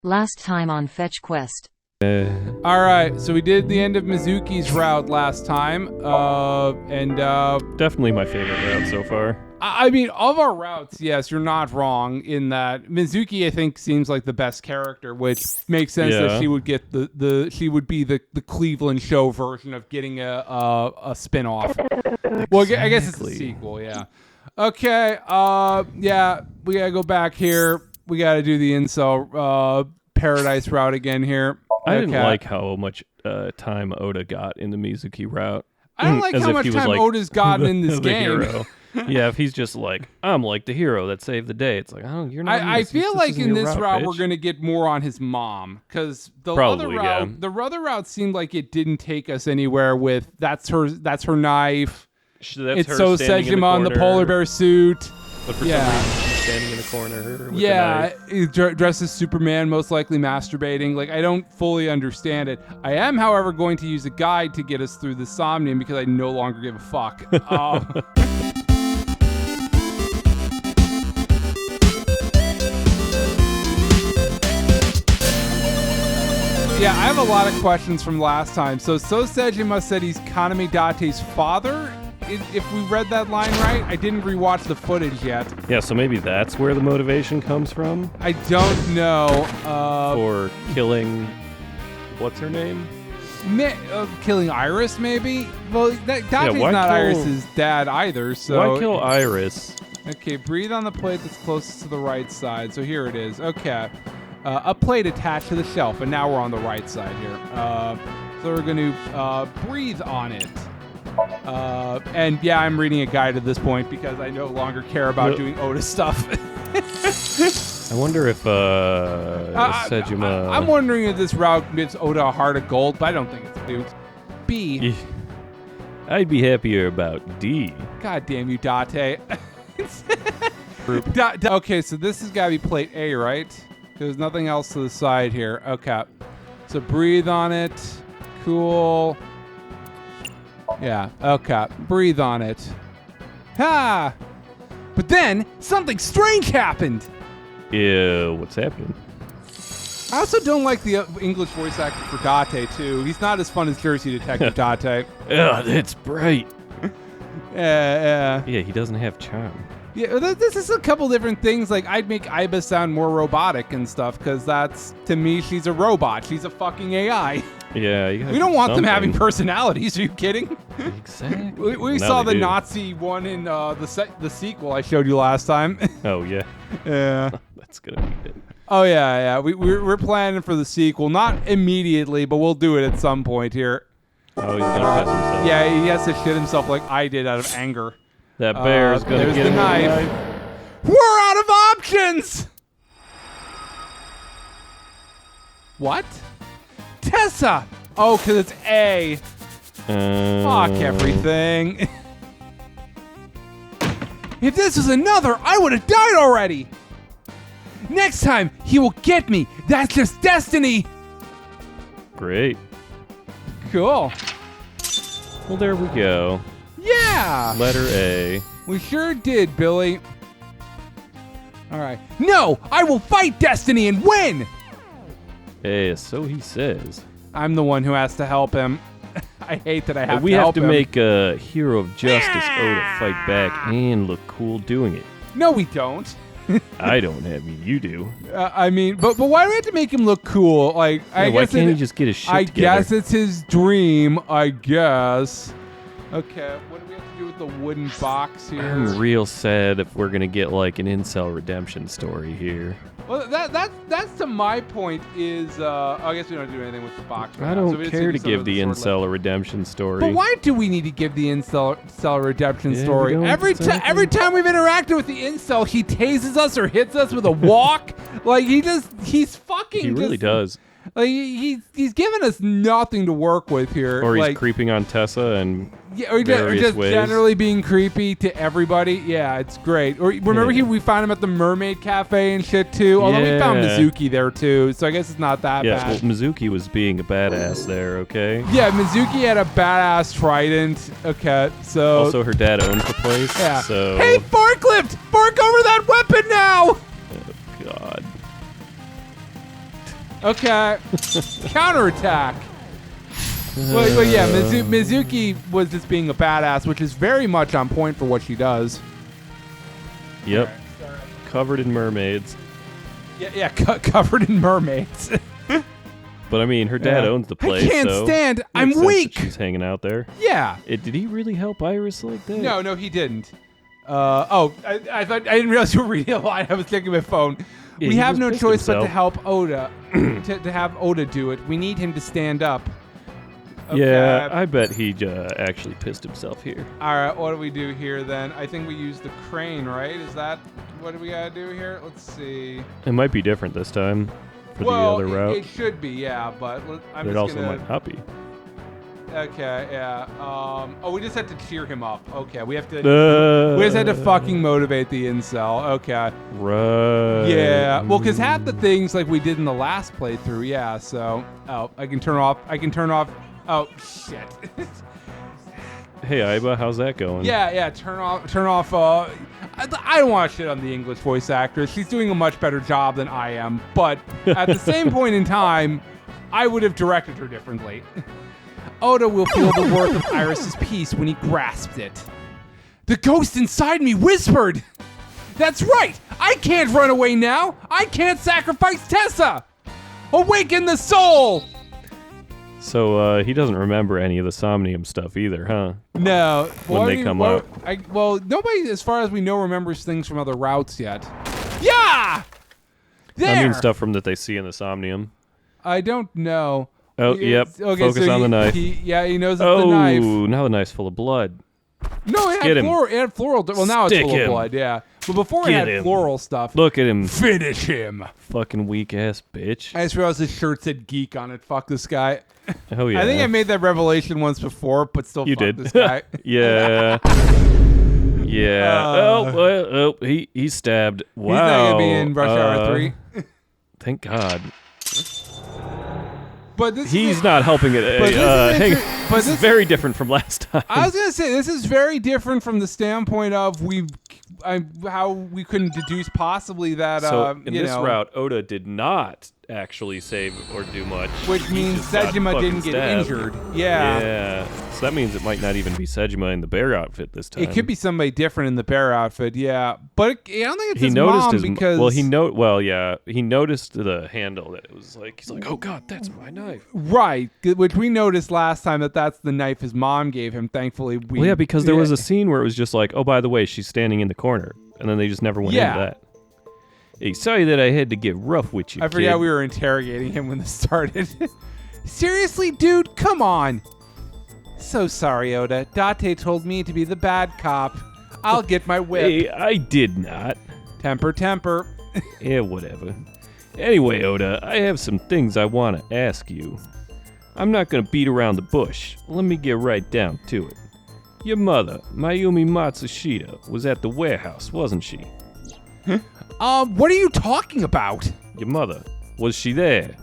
Last time on Fetch Quest. Alright, so we did the end of Mizuki's route last time, Definitely my favorite route so far. I mean, of our routes, yes, you're not wrong in that Mizuki, I think, seems like the best character, which makes sense that she would get she would be the Cleveland show version of getting a spin-off. Exactly. Well, I guess it's a sequel, yeah. Okay, yeah, we gotta go back here. We gotta do the incel paradise route again here. I didn't like how much time Oda got in the Mizuki route. I don't like how much time Oda's gotten in this game. Hero. Yeah, if he's just like, I'm like the hero that saved the day. It's like, oh, you're not. I feel like in this route we're gonna get more on his mom, because the other route seemed like it didn't take us anywhere. With that's her knife. It's so Sejima on the polar bear suit. But for some reason, she's standing in the corner. With the dressed as Superman, most likely masturbating. Like, I don't fully understand it. I am, however, going to use a guide to get us through the Somnium because I no longer give a fuck. Yeah, I have a lot of questions from last time. So Sejima said he's Kaname Date's father. If we read that line right, I didn't rewatch the footage yet. Yeah, so maybe that's where the motivation comes from. I don't know. For killing, what's her name? Killing Iris, maybe? Well, Date's not Iris's dad either, so... Why kill Iris? Okay, breathe on the plate that's closest to the right side. So here it is. Okay. A plate attached to the shelf, and now we're on the right side here. So we're going to breathe on it. And yeah, I'm reading a guide at this point because I no longer care about doing Oda stuff. I wonder if Sejima... I'm wondering if this route gives Oda a heart of gold, but I don't think it's due. B. I'd be happier about D. God damn you, Date. Okay, so this has got to be plate A, right? There's nothing else to the side here. Okay. So breathe on it. Cool. Yeah, okay. Breathe on it. Ha! But then, something strange happened! Ew, what's happening? I also don't like the English voice actor for Date, too. He's not as fun as Jersey Detective Date. Yeah, that's bright. Yeah, he doesn't have charm. Yeah, this is a couple different things. Like, I'd make Iba sound more robotic and stuff, because that's, to me, she's a robot. She's a fucking AI. Yeah, we don't want them having personalities. Are you kidding? Exactly. we saw the Nazi one in the sequel I showed you last time. Oh yeah. Yeah. That's gonna be it. Oh yeah. We're planning for the sequel, not immediately, but we'll do it at some point here. Oh, he's gonna piss himself. Yeah, he has to shit himself like I did out of anger. That bear is gonna get the knife. We're out of options. What? Tessa! Oh, because it's A. Fuck everything. If this was another, I would have died already. Next time, he will get me. That's just destiny. Great. Cool. Well, there we go. Yeah. Letter A. We sure did, Billy. All right. No, I will fight destiny and win. Hey, so he says. I'm the one who has to help him. I hate that I have to help him. We have to make a hero of justice Oda fight back and look cool doing it. No, we don't. I don't. I mean, you do. I mean, but why do we have to make him look cool? Like, I guess why can't he just get his shit together? I guess it's his dream. I guess. Okay, what do we have to do with the wooden box here? I'm real sad if we're gonna get like an incel redemption story here. Well, that's to my point is, I guess we don't do anything with the box. Right I now, don't care to give the incel a redemption story. But why do we need to give the incel a redemption story? Every time we've interacted with the incel, he tases us or hits us with a walk. Like, he's fucking. He really does. Like, he's giving us nothing to work with here. Or he's like, creeping on Tessa and or just generally being creepy to everybody. Yeah, it's great. Or remember we found him at the Mermaid Cafe and shit too. Although we found Mizuki there too, so I guess it's not that bad. Yeah, well, Mizuki was being a badass there. Okay. Yeah, Mizuki had a badass trident. Okay, so also her dad owns the place. Yeah. So hey, forklift, fork over that weapon now. Oh God. Okay. Counterattack. Well, yeah, Mizuki was just being a badass, which is very much on point for what she does. Yep. Covered in mermaids. Yeah, covered in mermaids. But I mean, her dad owns the place. I can't stand. I'm weak. She's hanging out there. Yeah. Did he really help Iris like that? No, he didn't. I thought I didn't realize you were reading a line. I was checking my phone. Yeah, we have no choice but to himself. help Oda, to have Oda do it. We need him to stand up. Okay. Yeah, I bet he actually pissed himself here. All right, what do we do here then? I think we use the crane, right? Is that what do we gotta do here? Let's see. It might be different this time for the other route. It should be, yeah, but I'm But it just also gonna. might not be. Okay, yeah. We just have to cheer him up. Okay, we have to. We just had to fucking motivate the incel. Okay. Right. Yeah. Well, because half the things like we did in the last playthrough. Yeah. So, I can turn off. Oh shit. Hey, Aiba, how's that going? Yeah. Turn off. I don't want to shit on the English voice actress. She's doing a much better job than I am. But at the same point in time, I would have directed her differently. Oda will feel the worth of Iris' peace when he grasped it. The ghost inside me whispered! That's right! I can't run away now! I can't sacrifice Tessa! Awaken the soul! So, he doesn't remember any of the Somnium stuff either, huh? No. When they come out. Nobody, as far as we know, remembers things from other routes yet. Yeah! There! I mean stuff from that they see in the Somnium. I don't know. Oh, yep. Okay, Focus on the knife. He knows it's the knife. Oh, now the knife's full of blood. No, it had floral. Well, now Stick it's full him. of blood, yeah. But before Get it had him. floral stuff. Look at him. Finish him. Fucking weak-ass bitch. I just realized his shirt said geek on it. Fuck this guy. Oh, yeah. I think I made that revelation once before, but still You fuck did. this guy. Yeah. Yeah. He's stabbed. Wow. He's not going to be in Rush Hour 3. Thank God. But this He's is, not helping it. This is very different from last time. I was going to say, this is very different from the standpoint of how we couldn't deduce possibly that, so in this route, Oda did not actually save or do much. Which means just got Sejima fucking didn't get stabbed. injured. Yeah. Yeah. So that means it might not even be Sejima in the bear outfit this time. It could be somebody different in the bear outfit, yeah. But I don't think it's He his noticed mom his because... he noticed the handle that it was like, he's like, oh God, that's my knife. Right, which we noticed last time that's the knife his mom gave him. Thankfully, Well, yeah, because there was a scene where it was just like, oh, by the way, she's standing in the corner. And then they just never went into that. Hey, sorry that I had to get rough with you, I forgot kid. we were interrogating him when this started. Seriously, dude, come on. So sorry, Oda. Date told me to be the bad cop. I'll get my whip. Hey, I did not. Temper. Yeah, whatever. Anyway, Oda, I have some things I want to ask you. I'm not going to beat around the bush. Let me get right down to it. Your mother, Mayumi Matsushita, was at the warehouse, wasn't she? What are you talking about? Your mother, was she there?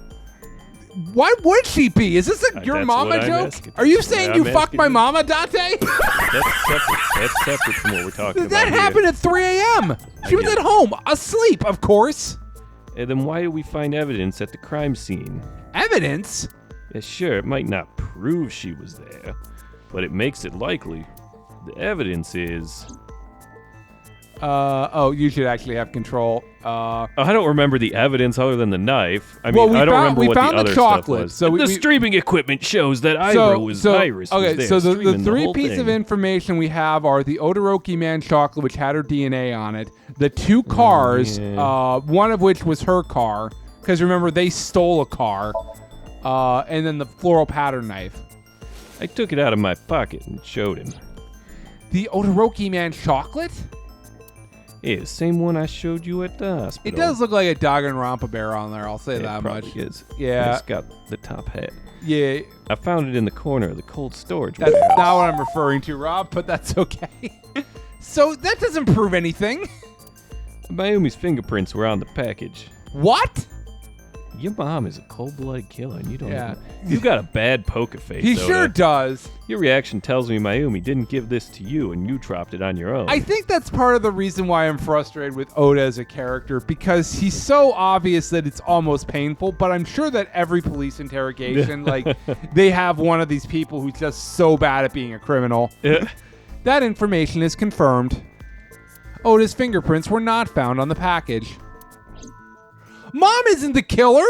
Why would she be? Is this your That's mama what I'm joke? asking. Are you That's saying what you I'm fucked asking my you. mama, Date? That's separate from what we're talking about That here. happened at 3 a.m. She was get at it. home, asleep, of course. And then why do we find evidence at the crime scene? Evidence? Yeah, sure, it might not prove she was there, but it makes it likely. The evidence is... You should actually have control. I don't remember the evidence other than the knife. I Well, mean, I don't remember what the found other chocolate, stuff was. so the we- streaming equipment shows that Iris was okay, there so the streaming three whole pieces of thing. information we have are the Odoroki Man chocolate, which had her DNA on it, the two cars, yeah. one of which was her car, because remember, they stole a car, and then the floral pattern knife. I took it out of my pocket and showed him. The Odoroki Man chocolate? Yeah, same one I showed you at the hospital. It does look like a Danganronpa bear on there, I'll say It that probably much. is. Yeah. It's got the top hat. Yeah, I found it in the corner of the cold storage that's warehouse. not what I'm referring to, Rob, but that's okay. So that doesn't prove anything. Mayumi's fingerprints were on the package. What? Your mom is a cold-blooded killer, and you don't. Yeah. You got a bad poker face. He Oda. sure does. Your reaction tells me Mayumi didn't give this to you, and you dropped it on your own. I think that's part of the reason why I'm frustrated with Oda as a character, because he's so obvious that it's almost painful, but I'm sure that every police interrogation, like, they have one of these people who's just so bad at being a criminal. That information is confirmed. Oda's fingerprints were not found on the package. Mom isn't the killer!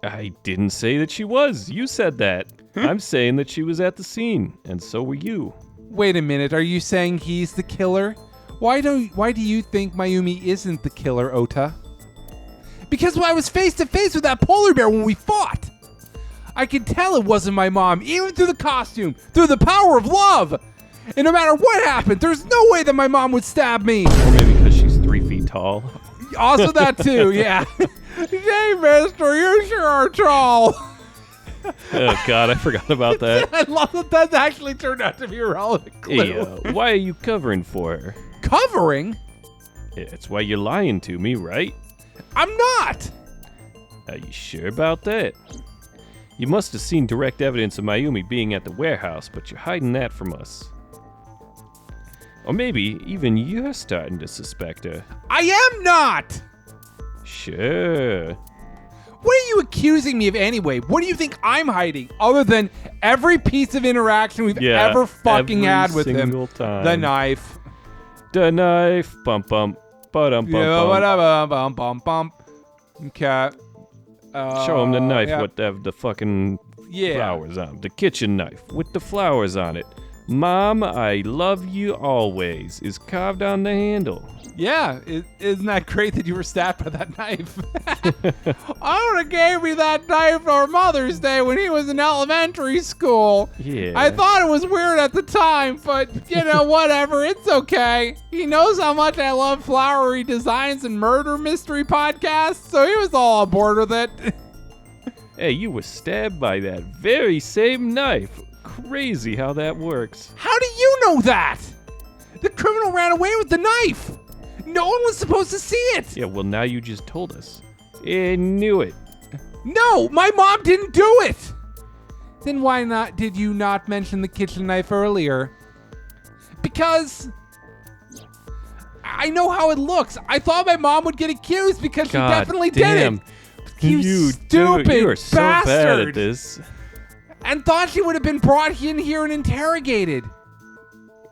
I didn't say that she was. You said that. I'm saying that she was at the scene, and so were you. Wait a minute, are you saying he's the killer? Why do you think Mayumi isn't the killer, Ota? Because I was face to face with that polar bear when we fought. I could tell it wasn't my mom, even through the costume, through the power of love. And no matter what happened, there's no way that my mom would stab me. Or maybe because she's 3 feet tall. Also that too, yeah. Hey, mister, you sure are tall. Oh, God, I forgot about that. I love that that actually turned out to be a relevant clue. Hey, why are you covering for her? Covering? It's why you're lying to me, right? I'm not. Are you sure about that? You must have seen direct evidence of Mayumi being at the warehouse, but you're hiding that from us. Or maybe even you're starting to suspect her. I am not. Sure. What are you accusing me of anyway? What do you think I'm hiding, other than every piece of interaction we've ever fucking had with him? Time. The knife. The knife. Bump bump. Ba-dum bump Yeah, bump. whatever. Bump bump bump. Okay. Show him the knife yeah. with the fucking Yeah. flowers on it. The kitchen knife with the flowers on it. Mom, I love you always is carved on the handle. Yeah, isn't that great that you were stabbed by that knife? Oda gave me that knife for Mother's Day when he was in elementary school. Yeah. I thought it was weird at the time, but, you know, whatever. It's okay. He knows how much I love flowery designs and murder mystery podcasts, so he was all on board with it. Hey, you were stabbed by that very same knife. Crazy how that works. How do you know that? The criminal ran away with the knife. No one was supposed to see it. Yeah, well, now you just told us. I knew it. No, my mom didn't do it. Then why not did you not mention the kitchen knife earlier? Because I know how it looks. I thought my mom would get accused because God she definitely damn. did it. You stupid You are so bastard. bad at this. And thought she would have been brought in here and interrogated.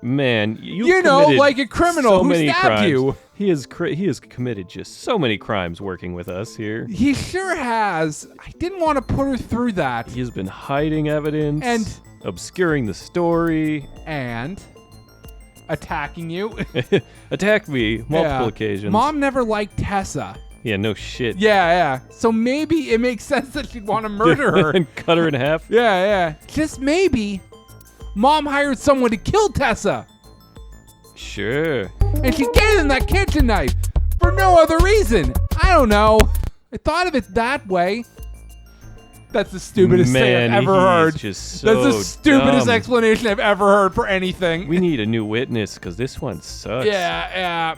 Man, You know, committed like a criminal so who many stabbed crimes. you. He has committed just so many crimes working with us here. He sure has. I didn't want to put her through that. He has been hiding evidence And- obscuring the story, And attacking you. attacked me multiple Yeah. occasions. Mom never liked Tessa. Yeah, no shit. Yeah. So maybe it makes sense that she'd want to murder her. and cut her in half. Yeah. Just maybe Mom hired someone to kill Tessa. Sure. And she gave him that kitchen knife for no other reason. I don't know. I thought of it that way. That's the stupidest thing I've ever heard. Just so That's the stupidest dumb. explanation I've ever heard for anything. We need a new witness because this one sucks. Yeah.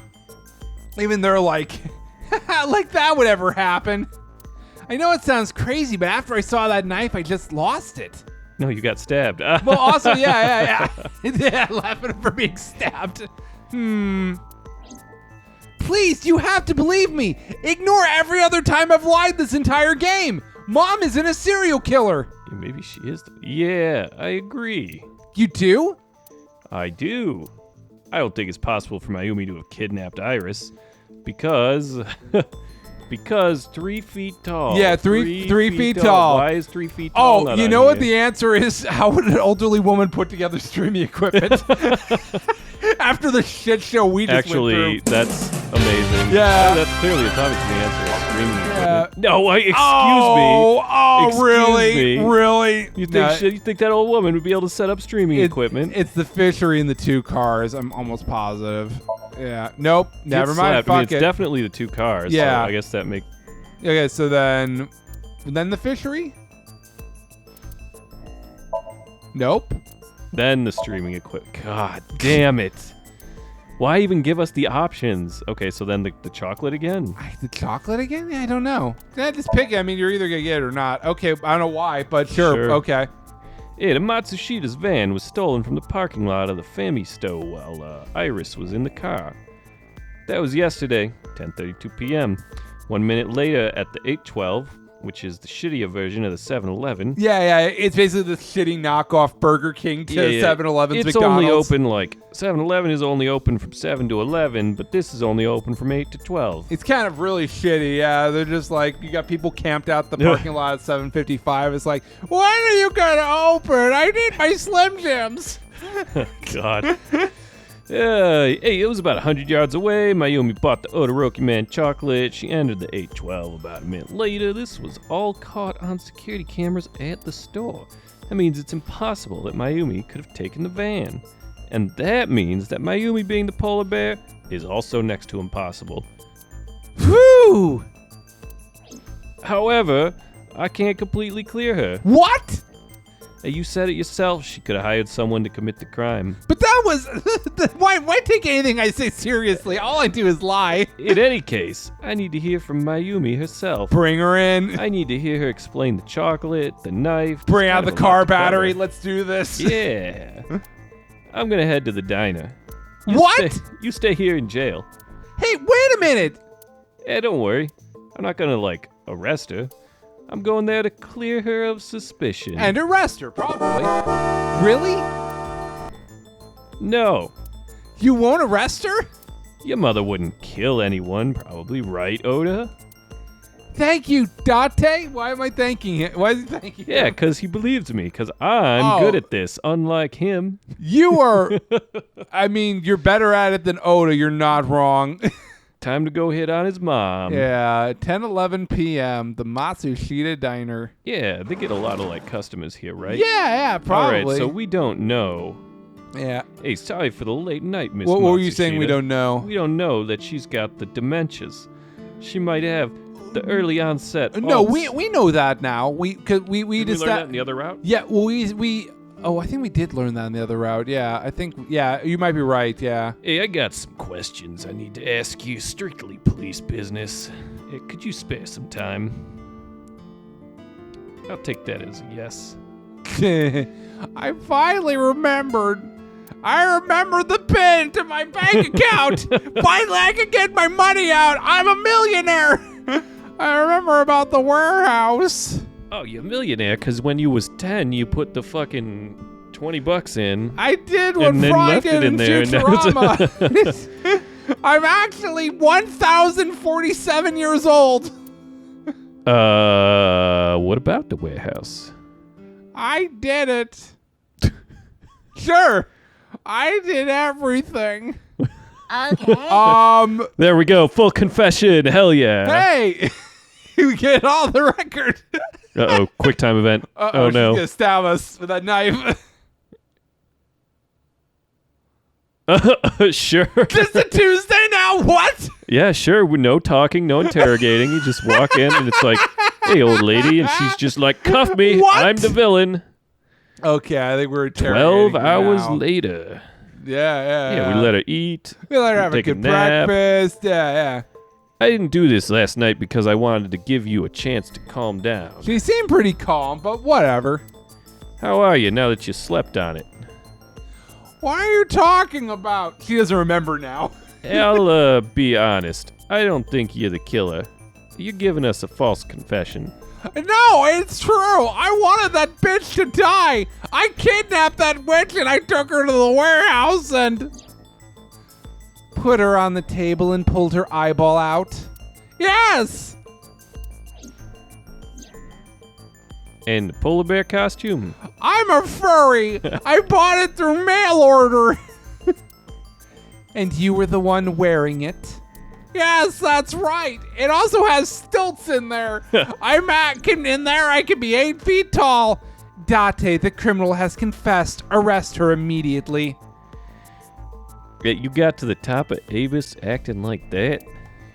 Even they're like, like that would ever happen. I know it sounds crazy, but after I saw that knife, I just lost it. No, you got stabbed. Well, also, yeah. Yeah, laughing for being stabbed. Please, you have to believe me. Ignore every other time I've lied this entire game. Mom isn't a serial killer. Maybe she is. Yeah, I agree. You do? I do. I don't think it's possible for Mayumi to have kidnapped Iris because 3 feet tall. Yeah, three feet tall. Why is 3 feet tall? Oh, not you on know what here? the answer is? How would an elderly woman put together streaming equipment? After the shit show we just Actually, went through. that's amazing. Yeah. That's clearly a topic to the answer. Streaming Yeah. equipment. No, excuse me. Oh, Excuse really? me. Really? You think No, you think that old woman would be able to set up streaming equipment? It's the fishery and the 2 cars. I'm almost positive. Yeah. Nope. Never Get mind. slapped. I mean, Fuck it's it. definitely the 2 cars. Yeah. So I guess that make. Okay, so then the fishery? Nope. Then the streaming equipment. God damn it. Why even give us the options? Okay, so then the chocolate again? The chocolate again? Yeah, I don't know. Yeah, just pick it. I mean, you're either going to get it or not. Okay, I don't know why, but sure. Okay. Yeah, the Matsushita's van was stolen from the parking lot of the Fami store while Iris was in the car. That was yesterday, 10:32 p.m. 1 minute later at the 812, which is the shittier version of the 7-Eleven. Yeah, it's basically the shitty knockoff Burger King to 7-Eleven's It's McDonald's. only open 7-Eleven is only open from 7 to 11, but this is only open from 8 to 12. It's kind of really shitty, yeah. They're just like, you got people camped out the parking lot at 7:55. It's like, when are you going to open? I need my Slim Jims. God. Hey, it was about 100 yards away. Mayumi bought the Todoroki Man chocolate. She entered the 812 about a minute later. This was all caught on security cameras at the store. That means it's impossible that Mayumi could have taken the van. And that means that Mayumi being the polar bear is also next to impossible. Whew! However, I can't completely clear her. What? Hey, you said it yourself. She could have hired someone to commit the crime. But that was... why take anything I say seriously? All I do is lie. In any case, I need to hear from Mayumi herself. Bring her in. I need to hear her explain the chocolate, the knife. Bring out the car battery. Let's do this. Yeah. I'm going to head to the diner. You stay here in jail. Hey, wait a minute. Yeah, don't worry. I'm not going to, arrest her. I'm going there to clear her of suspicion. And arrest her, probably. Really? No. You won't arrest her? Your mother wouldn't kill anyone, probably, right, Oda? Thank you, Date. Why am I thanking him? Why is he thanking him? Yeah, because he believes me, because I'm good at this, unlike him. You are... I mean, you're better at it than Oda. You're not wrong. Time to go hit on his mom. Yeah, 10:11 p.m., the Matsushita Diner. Yeah, they get a lot of, customers here, right? Yeah, probably. All right, so we don't know. Yeah. Hey, sorry for the late night, Miss What were you Matsushita. saying we don't know? We don't know that she's got the dementias. She might have the early onset. No, we know that now. We Did we learn that in the other route? Yeah, well, we I think we did learn that in the other route. Yeah, I think, you might be right, yeah. Hey, I got some questions I need to ask you. Strictly police business. Hey, could you spare some time? I'll take that as a yes. I finally remembered. I remembered the PIN to my bank account. Finally, I can get my money out. I'm a millionaire. I remember about the warehouse. Oh, you're a millionaire because when you was 10, you put the fucking $20 in. I did what Fry did in Futurama. I'm actually 1,047 years old. What about the warehouse? I did it. Sure. I did everything. Okay. There we go. Full confession. Hell yeah. Hey, you get all the record. Uh-oh. Quick time event. Oh, no. She's going to stab us with that knife. Sure. Just a Tuesday now? What? Yeah, sure. No talking, no interrogating. You just walk in and it's like, hey, old lady. And she's just like, cuff me. What? I'm the villain. Okay, I think we're interrogating 12 hours now. later. Yeah. We let her eat. We let her have a take a good nap. breakfast. Yeah. I didn't do this last night because I wanted to give you a chance to calm down. She seemed pretty calm, but whatever. How are you now that you slept on it? What are you talking about? She doesn't remember now. I'll be honest. I don't think you're the killer. You're giving us a false confession. No, it's true. I wanted that bitch to die. I kidnapped that witch and I took her to the warehouse and put her on the table and pulled her eyeball out. Yes. And the polar bear costume? I'm a furry. I bought it through mail order. And you were the one wearing it. Yes, that's right. It also has stilts in there. In there. I can be 8 feet tall. Date, the criminal, has confessed. Arrest her immediately. Yeah, you got to the top of Avis acting like that?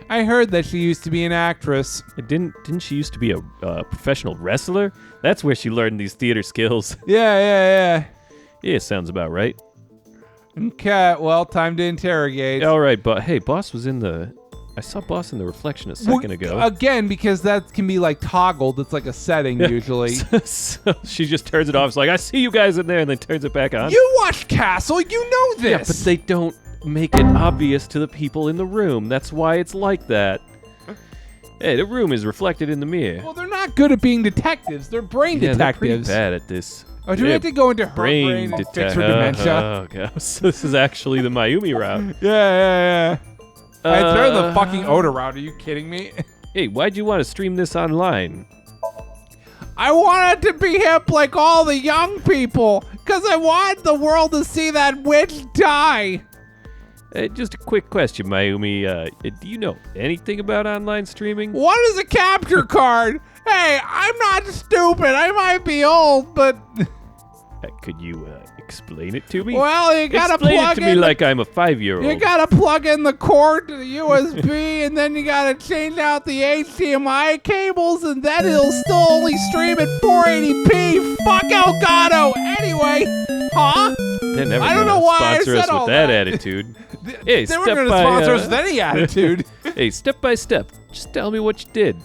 I heard that she used to be an actress. Didn't she used to be a professional wrestler? That's where she learned these theater skills. Yeah. Yeah, sounds about right. Okay, well, time to interrogate. All right, but hey, Boss was in the... I saw Boss in the reflection a second ago. Again, because that can be like toggled. It's like a setting usually. So she just turns it off. It's like, I see you guys in there, and then turns it back on. You watch Castle. You know this. Yeah, but they don't make it obvious to the people in the room. That's why it's like that. Hey, the room is reflected in the mirror. Well, they're not good at being detectives. They're brain detectives. They're pretty bad at this. Oh, do we have to go into her brain and fix her dementia? Oh, God. So this is actually the Mayumi route. Yeah. It's better than the fucking Oda route. Are you kidding me? Hey, why'd you want to stream this online? I wanted to be hip like all the young people, because I wanted the world to see that witch die. Just a quick question, Mayumi. Do you know anything about online streaming? What is a capture card? Hey, I'm not stupid. I might be old, but... Could you explain it to me? Well, you gotta explain plug it to me in like I'm a 5-year-old. You gotta plug in the cord to the USB, and then you gotta change out the HDMI cables, and then it'll still only stream at 480p. Fuck Elgato. Anyway, huh? They're never I don't gonna know why I sponsor us said all with that that. attitude. Hey, They weren't gonna sponsor us with any attitude. Hey, step by step. Just tell me what you did.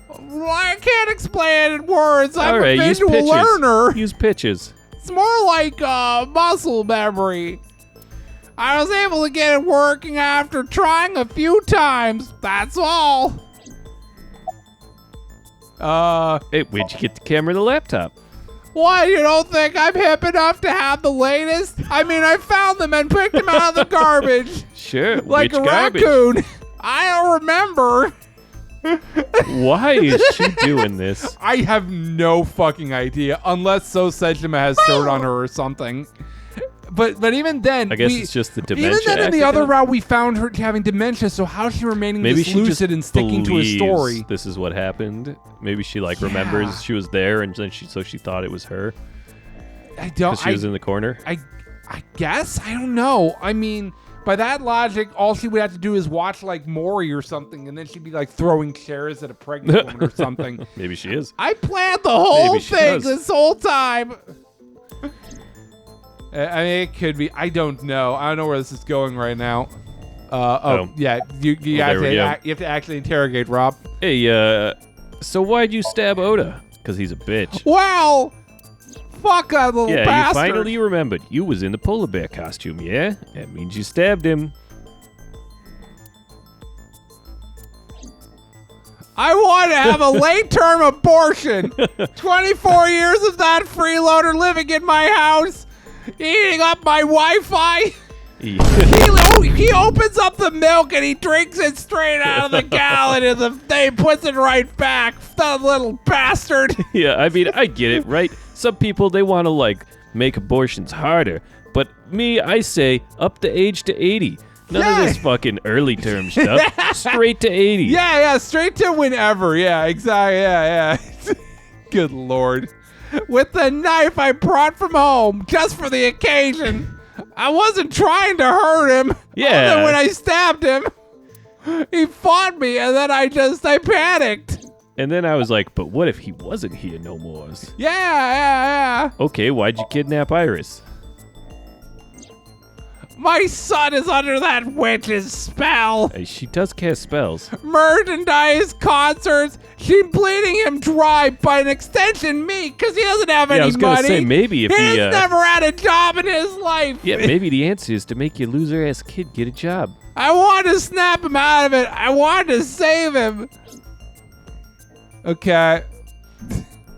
Well, I can't explain it in words. I'm All right, a use visual pictures. learner. Use pictures. It's more like muscle memory. I was able to get it working after trying a few times. That's all. Hey, where'd you get the camera and the laptop? What, you don't think I'm hip enough to have the latest? I mean, I found them and picked them out of the garbage. Sure, Like which a garbage? raccoon. I don't remember. Why is she doing this? I have no fucking idea, unless So Sejima has dirt on her or something. But even then, I guess it's just the dementia. Even then, in the acting other up? route, we found her having dementia. So how's she remaining Maybe this she just lucid and sticking to a believes story? This is what happened. Maybe she Yeah. remembers she was there, and then she thought it was her I don't. because she was in the corner. I guess I don't know. I mean, by that logic, all she would have to do is watch like Maury or something, and then she'd be like throwing chairs at a pregnant woman or something. Maybe she is. I planned the whole Maybe she thing does. this whole time. I mean, it could be. I don't know. I don't know where this is going right now. Yeah. You have there we go. to actually interrogate Rob. Hey, so why'd you stab Oda? Because he's a bitch. Wow. Fuck that little Yeah, bastard. you finally remembered. You was in the polar bear costume, yeah? That means you stabbed him. I want to have a late-term abortion. 24 years of that freeloader living in my house, eating up my Wi-Fi. He opens up the milk and he drinks it straight out of the gallon and he puts it right back. The little bastard. Yeah, I mean, I get it, right? Some people, they want to, make abortions harder. But me, I say up the age to 80. None of this fucking early term stuff. Straight to 80. Yeah, straight to whenever. Yeah, exactly. Yeah. Good Lord. With the knife I brought from home just for the occasion. I wasn't trying to hurt him. Yeah. Other than when I stabbed him, he fought me, and then I panicked. And then I was like, but what if he wasn't here no more? Yeah. Okay, why'd you kidnap Iris? My son is under that witch's spell. Hey, she does cast spells. Merchandise, concerts. She's bleeding him dry, by an extension me, because he doesn't have any money. I was gonna say, maybe if He's he... never had a job in his life. Yeah, maybe the answer is to make your loser-ass kid get a job. I wanted to snap him out of it. I wanted to save him. Okay.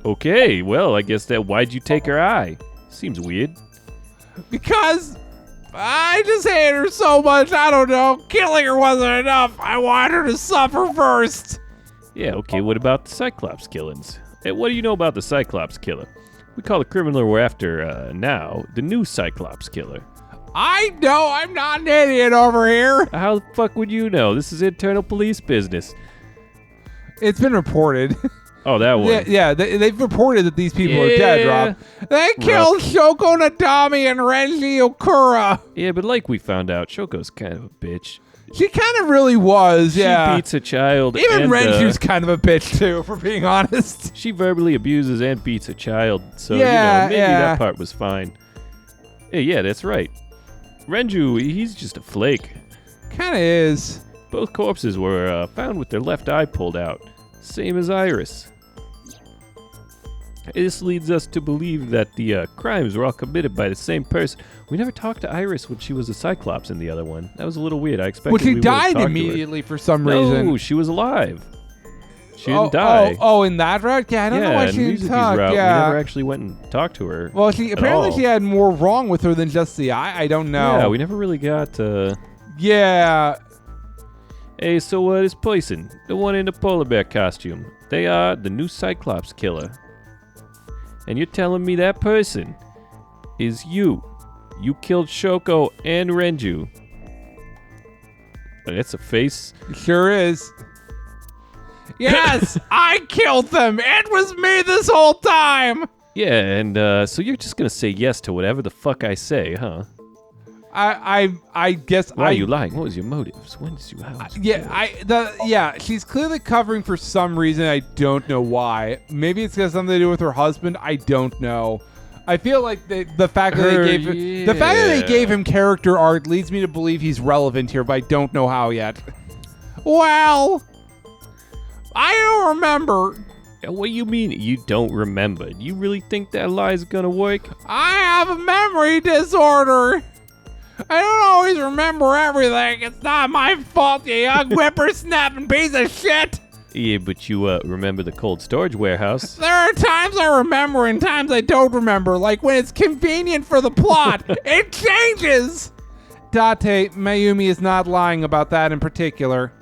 Okay, well, I guess why'd you take her eye? Seems weird. Because I just hate her so much. I don't know. Killing her wasn't enough. I want her to suffer first. Yeah, okay, what about the Cyclops killings? Hey, what do you know about the Cyclops killer? We call the criminal we're after now the new Cyclops killer. I know. I'm not an idiot over here. How the fuck would you know? This is internal police business. It's been reported. Oh, that one. Yeah, they've reported that these people are dead, Rob. They killed Shoko Nadami and Renji Okura. Yeah, but like we found out, Shoko's kind of a bitch. She kind of really was, yeah. She beats a child. Even and, Renju's kind of a bitch, too, for being honest. She verbally abuses and beats a child, so, Yeah, maybe yeah. that part was fine. Hey, yeah, that's right. Renju, he's just a flake. Kinda is. Both corpses were found with their left eye pulled out. Same as Iris. This leads us to believe that the crimes were all committed by the same person. We never talked to Iris when she was a Cyclops in the other one. That was a little weird. I expected Well, she we would've died talked immediately for some reason. No, she was alive. She didn't die. Oh, in that route? Yeah, I don't know why she didn't talk. Route, Yeah. We never actually went and talked to her. Well, apparently she had more wrong with her than just the eye. I don't know. Yeah, we never really got. Yeah. Hey, so this person, the one in the polar bear costume, they are the new Cyclops killer. And you're telling me that person is you? You killed Shoko and Renju. That's a face. It sure is. Yes, I killed them. It was me this whole time. Yeah, and so you're just gonna say yes to whatever the fuck I say, huh? I guess. Why are you lying? What was your motives? When did you? How did you do it? Yeah. She's clearly covering for some reason. I don't know why. Maybe it's got something to do with her husband. I don't know. I feel like the fact that they gave him character art leads me to believe he's relevant here, but I don't know how yet. Well, I don't remember. What do you mean you don't remember? Do you really think that lie's gonna work? I have a memory disorder. I don't always remember everything. It's not my fault, you young whippersnapping piece of shit. Yeah, but you remember the cold storage warehouse. There are times I remember and times I don't remember, like when it's convenient for the plot. It changes! Date, Mayumi is not lying about that in particular.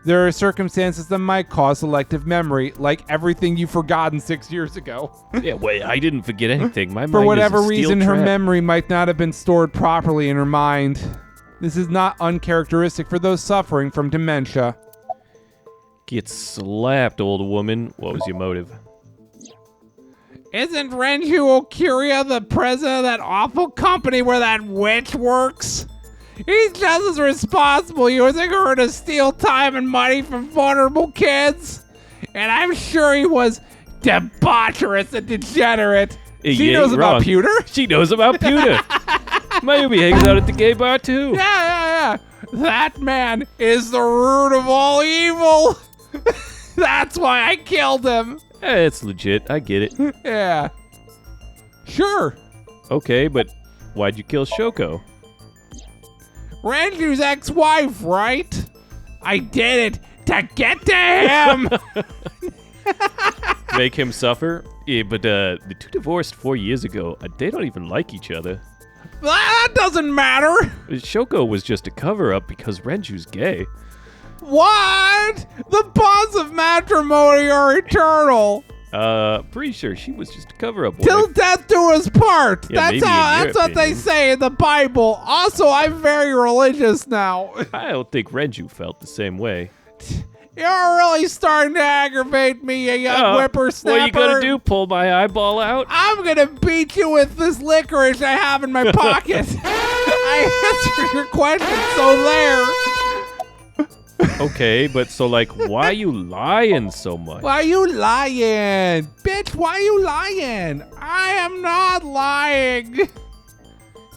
There are circumstances that might cause selective memory, like everything you've forgotten 6 years ago. Yeah, wait, I didn't forget anything. My mind For whatever is a steel reason, her trap. memory might not have been stored properly in her mind. This is not uncharacteristic for those suffering from dementia. Get slapped, old woman. What was your motive? Isn't Renju Okuria the president of that awful company where that witch works? He's just as responsible using her to steal time and money from vulnerable kids. And I'm sure he was debaucherous and degenerate. She knows about pewter? She knows about pewter. Mayumi hangs out at the gay bar too. Yeah. That man is the root of all evil. That's why I killed him. It's legit. I get it. Yeah. Sure. Okay, but why'd you kill Shoko? Renju's ex-wife, right? I did it to get to him. Make him suffer? Yeah, but the two divorced 4 years ago. They don't even like each other. That doesn't matter. Shoko was just a cover-up because Renju's gay. What? The bonds of matrimony are eternal. Pretty sure she was just a cover-up. Till death do us part. Yeah, That's what they say in the Bible. Also, I'm very religious now. I don't think Renju felt the same way. You're really starting to aggravate me, you young whippersnapper. What are you gonna do? Pull my eyeball out? I'm gonna beat you with this licorice I have in my pocket. I answered your question, so there. Okay, but so like, why you lying so much? Why you lying? Bitch, why you lying? I am not lying.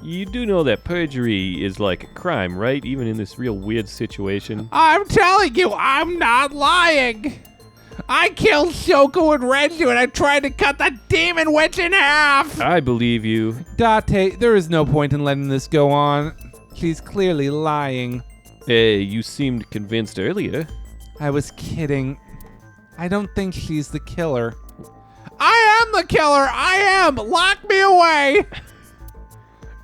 You do know that perjury is like a crime, right? Even in this real weird situation. I'm telling you, I'm not lying. I killed Shoko and Renju and I tried to cut the demon witch in half. I believe you. Date, there is no point in letting this go on. She's clearly lying. Hey, you seemed convinced earlier. I was kidding. I don't think she's the killer. I am the killer! I am! Lock me away!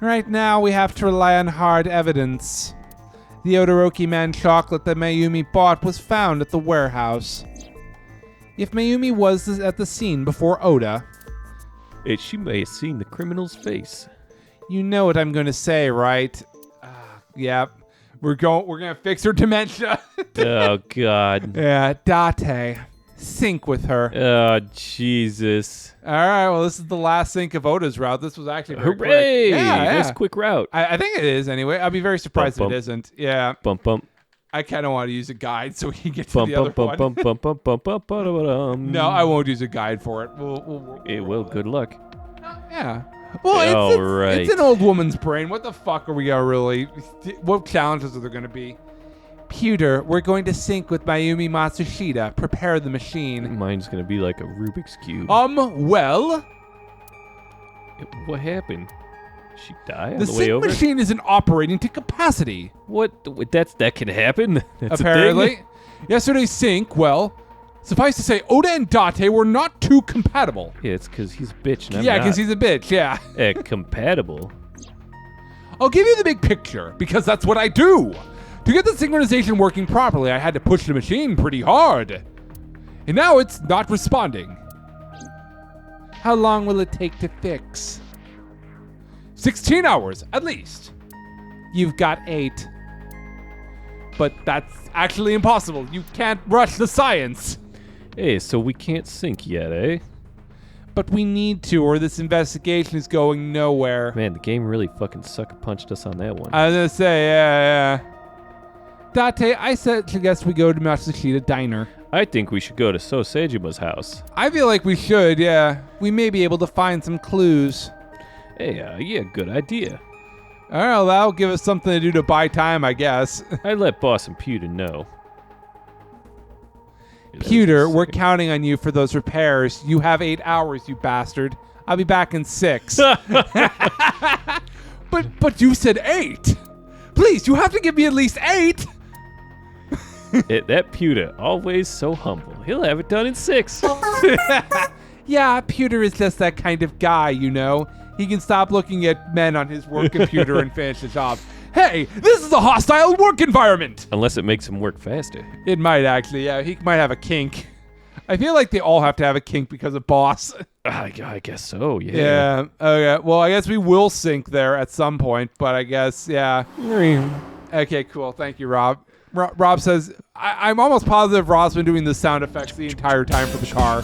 Right now, we have to rely on hard evidence. The Odoroki Man chocolate that Mayumi bought was found at the warehouse. If Mayumi was at the scene before Oda... She may have seen the criminal's face. You know what I'm going to say, right? Yep. We're gonna fix her dementia. Oh, God. Yeah, Date. Sync with her. Oh, Jesus. All right, well, this is the last sync of Oda's route. This was actually very Hooray! quick. Yeah. Nice quick route. I think it is anyway. I'd be very surprised if it isn't. Yeah. Bump, bump. I kind of want to use a guide so we can get to the other one. No, I won't use a guide for it. We'll Well, good luck. yeah. Well, right. it's an old woman's brain. What the fuck are we gonna really? What challenges are there gonna be? Pewter, we're going to sync with Mayumi Matsushita. Prepare the machine. Mine's gonna be like a Rubik's Cube. Well, What happened? She died on the the way sync over? machine isn't operating to capacity. What? That can happen? That's Apparently. a thing? Yesterday's sync, well, suffice to say, Oda and Date were not too compatible. Yeah, it's because he's a bitch and I'm Yeah, not. because he's a bitch, yeah. Compatible? I'll give you the big picture, because that's what I do. To get the synchronization working properly, I had to push the machine pretty hard. And now it's not responding. How long will it take to fix? 16 hours, at least. You've got 8. But that's actually impossible. You can't rush the science. Hey, so we can't sync yet, eh? But we need to, or this investigation is going nowhere. Man, the game really fucking sucker punched us on that one. I was gonna say, yeah. Date, I suggest we go to Matsushita Diner. I think we should go to So Seijima's house. I feel like we should, yeah. We may be able to find some clues. Hey, yeah, good idea. I don't know, that'll give us something to do to buy time, I guess. I let Boss and Pewter know. Pewter, we're counting on you for those repairs. You have 8 hours, you bastard. I'll be back in 6. But you said 8. Please, you have to give me at least 8. That Pewter, always so humble. He'll have it done in 6. Yeah, Pewter is just that kind of guy, you know. He can stop looking at men on his work computer and finish the job. Hey, this is a hostile work environment! Unless it makes him work faster. It might actually, yeah. He might have a kink. I feel like they all have to have a kink because of boss. I guess so, yeah. Yeah. Okay. Well, I guess we will sync there at some point, but I guess, yeah. Okay, cool. Thank you, Rob. Rob says, I'm almost positive Rob's been doing the sound effects the entire time for the car.